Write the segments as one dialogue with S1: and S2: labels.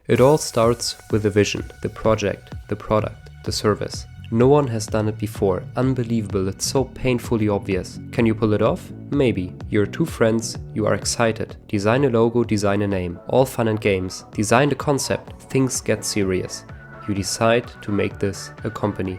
S1: It all starts with the vision, the project, the product, the service. No one has done it before. Unbelievable, it's so painfully obvious. Can you pull it off? Maybe. You're two friends, you are excited. Design a logo, design a name. All fun and games. Design the concept, things get serious. You decide to make this a company.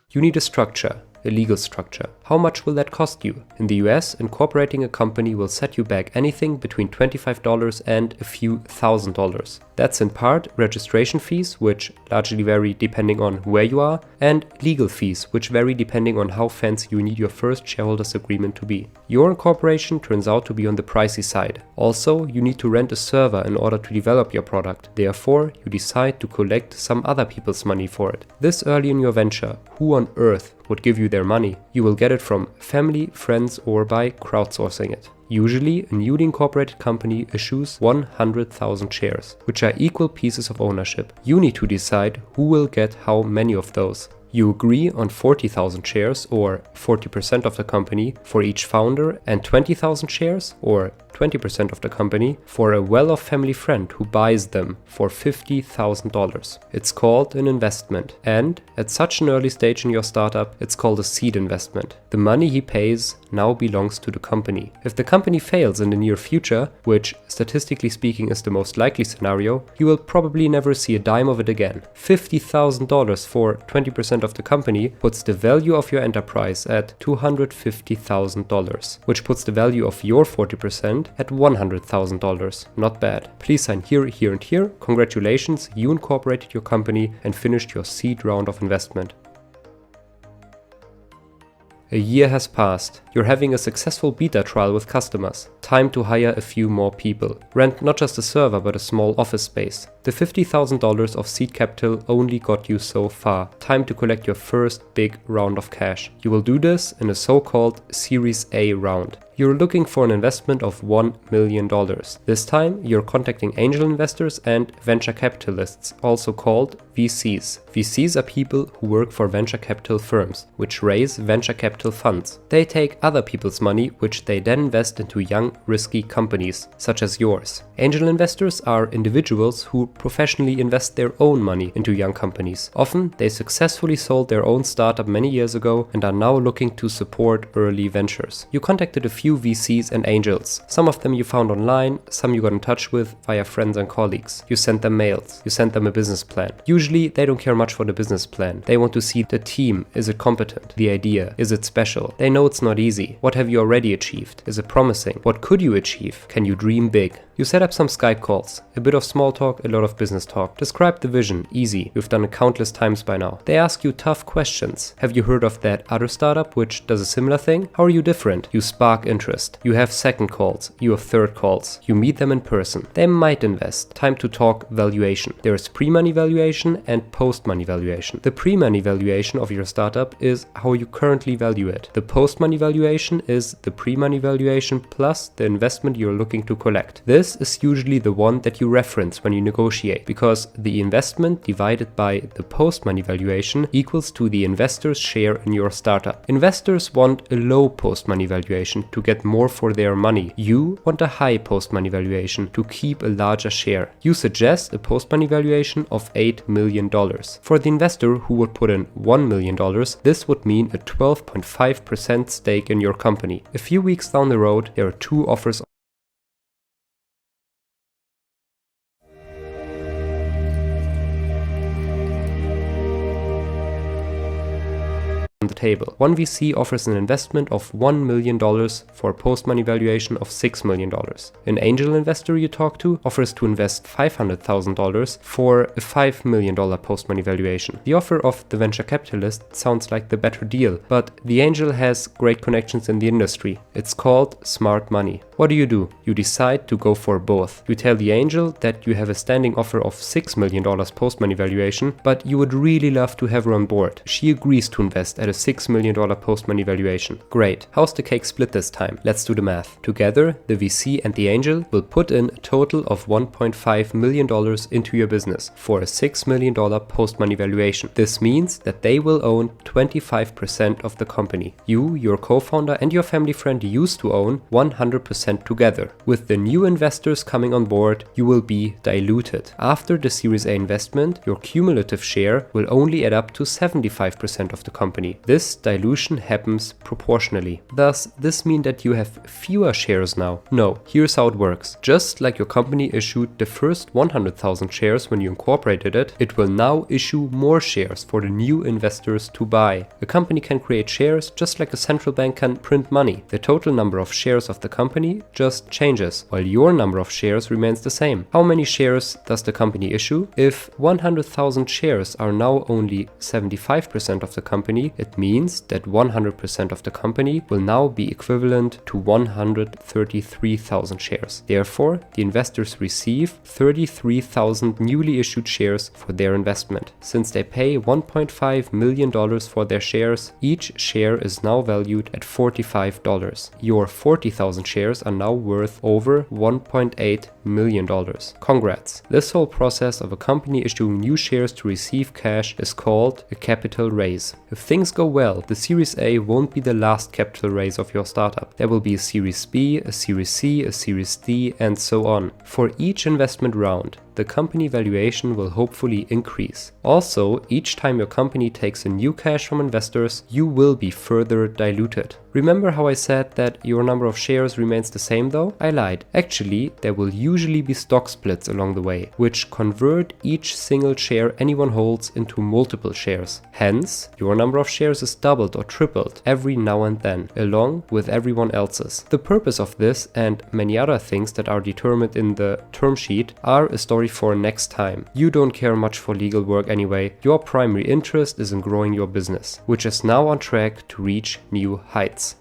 S1: You need a structure. A legal structure. How much will that cost you? In the US, incorporating a company will set you back anything between $25 and a few $1,000s. That's in part registration fees, which largely vary depending on where you are, and legal fees, which vary depending on how fancy you need your first shareholders agreement to be. Your incorporation turns out to be on the pricey side. Also, you need to rent a server in order to develop your product. Therefore, you decide to collect some other people's money for it. This early in your venture, who on earth would give you their money? You will get it from family, friends, or by crowdsourcing it. Usually, a newly incorporated company issues 100,000 shares, which are equal pieces of ownership. You need to decide who will get how many of those. You agree on 40,000 shares, or 40% of the company, for each founder, and 20,000 shares, or 20% of the company, for a well-off family friend who buys them for $50,000. It's called an investment, and at such an early stage in your startup, it's called a seed investment. The money he pays now belongs to the company. If the company fails in the near future, which statistically speaking is the most likely scenario, you will probably never see a dime of it again. $50,000 for 20% of the company puts the value of your enterprise at $250,000, which puts the value of your 40% at $100,000. Not bad. Please sign here, here, and here. Congratulations, you incorporated your company and finished your seed round of investment. A year has passed. You're having a successful beta trial with customers. Time to hire a few more people. Rent not just a server but a small office space. The $50,000 of seed capital only got you so far. Time to collect your first big round of cash. You will do this in a so-called Series A round. You're looking for an investment of $1 million. This time, you're contacting angel investors and venture capitalists, also called VCs. VCs are people who work for venture capital firms, which raise venture capital funds. They take other people's money, which they then invest into young, risky companies, such as yours. Angel investors are individuals who professionally invest their own money into young companies. Often, they successfully sold their own startup many years ago and are now looking to support early ventures. You contacted a few VCs and angels. Some of them you found online, some you got in touch with via friends and colleagues. You sent them mails, you sent them a business plan. Usually they don't care much for the business plan. They want to see the team. Is it competent? The idea. Is it special? They know it's not easy. What have you already achieved? Is it promising? What could you achieve? Can you dream big? You set up some Skype calls. A bit of small talk, a lot of business talk. Describe the vision. Easy. You've done it countless times by now. They ask you tough questions. Have you heard of that other startup which does a similar thing? How are you different? You spark interest. You have second calls. You have third calls. You meet them in person. They might invest. Time to talk valuation. There is pre-money valuation and post-money valuation. The pre-money valuation of your startup is how you currently value it. The post-money valuation is the pre-money valuation plus the investment you're looking to collect. This is usually the one that you reference when you negotiate, because the investment divided by the post-money valuation equals to the investor's share in your startup. Investors want a low post-money valuation to get more for their money. You want a high post-money valuation to keep a larger share. You suggest a post-money valuation of $8 million. For the investor who would put in $1 million, this would mean a 12.5% stake in your company. A few weeks down the road, there are two offers on the table. One VC offers an investment of $1 million for a post-money valuation of $6 million. An angel investor you talk to offers to invest $500,000 for a $5 million post-money valuation. The offer of the venture capitalist sounds like the better deal, but the angel has great connections in the industry. It's called smart money. What do? You decide to go for both. You tell the angel that you have a standing offer of $6 million post-money valuation, but you would really love to have her on board. She agrees to invest at a $6 million post-money valuation. Great. How's the cake split this time? Let's do the math. Together, the VC and the angel will put in a total of $1.5 million into your business for a $6 million post-money valuation. This means that they will own 25% of the company. You, your co-founder, and your family friend used to own 100% together. With the new investors coming on board, you will be diluted. After the Series A investment, your cumulative share will only add up to 75% of the company. This dilution happens proportionally. Does this mean that you have fewer shares now? No. Here's how it works. Just like your company issued the first 100,000 shares when you incorporated it, it will now issue more shares for the new investors to buy. A company can create shares just like a central bank can print money. The total number of shares of the company just changes, while your number of shares remains the same. How many shares does the company issue? If 100,000 shares are now only 75% of the company, it means that 100% of the company will now be equivalent to 133,000 shares. Therefore, the investors receive 33,000 newly issued shares for their investment. Since they pay $1.5 million for their shares, each share is now valued at $45. Your 40,000 shares are now worth over $1.8 million. Congrats! This whole process of a company issuing new shares to receive cash is called a capital raise. If things go well, the Series A won't be the last capital raise of your startup. There will be a Series B, a Series C, a Series D, and so on. For each investment round, the company valuation will hopefully increase. Also, each time your company takes in new cash from investors, you will be further diluted. Remember how I said that your number of shares remains the same though? I lied. Actually, there will usually be stock splits along the way, which convert each single share anyone holds into multiple shares. Hence, your number of shares is doubled or tripled every now and then, along with everyone else's. The purpose of this and many other things that are determined in the term sheet are a story for next time. You don't care much for legal work anyway. Your primary interest is in growing your business, which is now on track to reach new heights.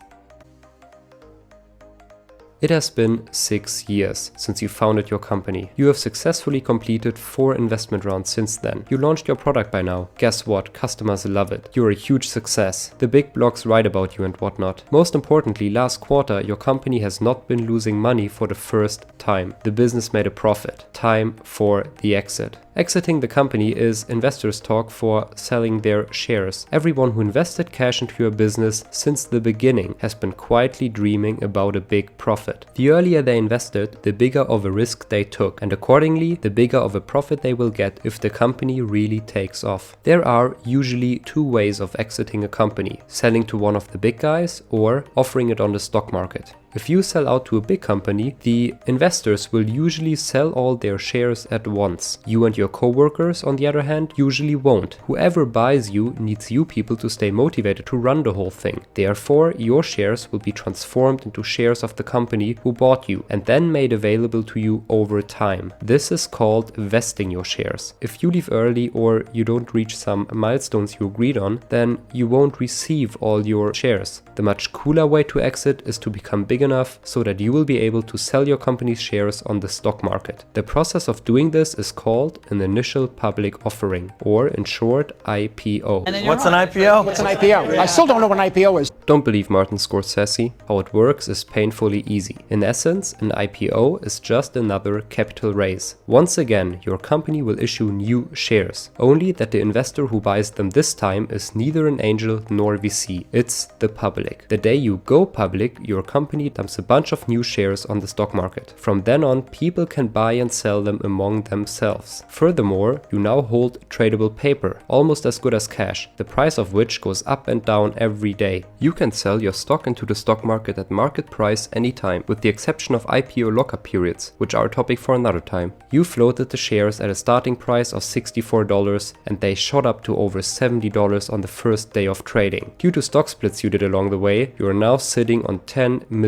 S1: It has been 6 years since you founded your company. You have successfully completed 4 investment rounds since then. You launched your product by now. Guess what? Customers love it. You're a huge success. The big blogs write about you and whatnot. Most importantly, last quarter, your company has not been losing money for the first time. The business made a profit. Time for the exit. Exiting the company is investors' talk for selling their shares. Everyone who invested cash into your business since the beginning has been quietly dreaming about a big profit. The earlier they invested, the bigger of a risk they took, and accordingly, the bigger of a profit they will get if the company really takes off. There are usually 2 ways of exiting a company: selling to one of the big guys or offering it on the stock market. If you sell out to a big company, the investors will usually sell all their shares at once. You and your co-workers, on the other hand, usually won't. Whoever buys you needs you people to stay motivated to run the whole thing. Therefore, your shares will be transformed into shares of the company who bought you and then made available to you over time. This is called vesting your shares. If you leave early or you don't reach some milestones you agreed on, then you won't receive all your shares. The much cooler way to exit is to become big enough so that you will be able to sell your company's shares on the stock market. The process of doing this is called an initial public offering, or in short, IPO.
S2: What's an IPO?
S3: What's an IPO? I still don't know what an IPO is.
S1: Don't believe Martin Scorsese. How it works is painfully easy. In essence, an IPO is just another capital raise. Once again, your company will issue new shares, only that the investor who buys them this time is neither an angel nor VC. It's the public. The day you go public, your company dumps a bunch of new shares on the stock market. From then on, people can buy and sell them among themselves. Furthermore, you now hold tradable paper, almost as good as cash, the price of which goes up and down every day. You can sell your stock into the stock market at market price anytime, with the exception of IPO lockup periods, which are a topic for another time. You floated the shares at a starting price of $64 and they shot up to over $70 on the first day of trading. Due to stock splits you did along the way, you are now sitting on 10 million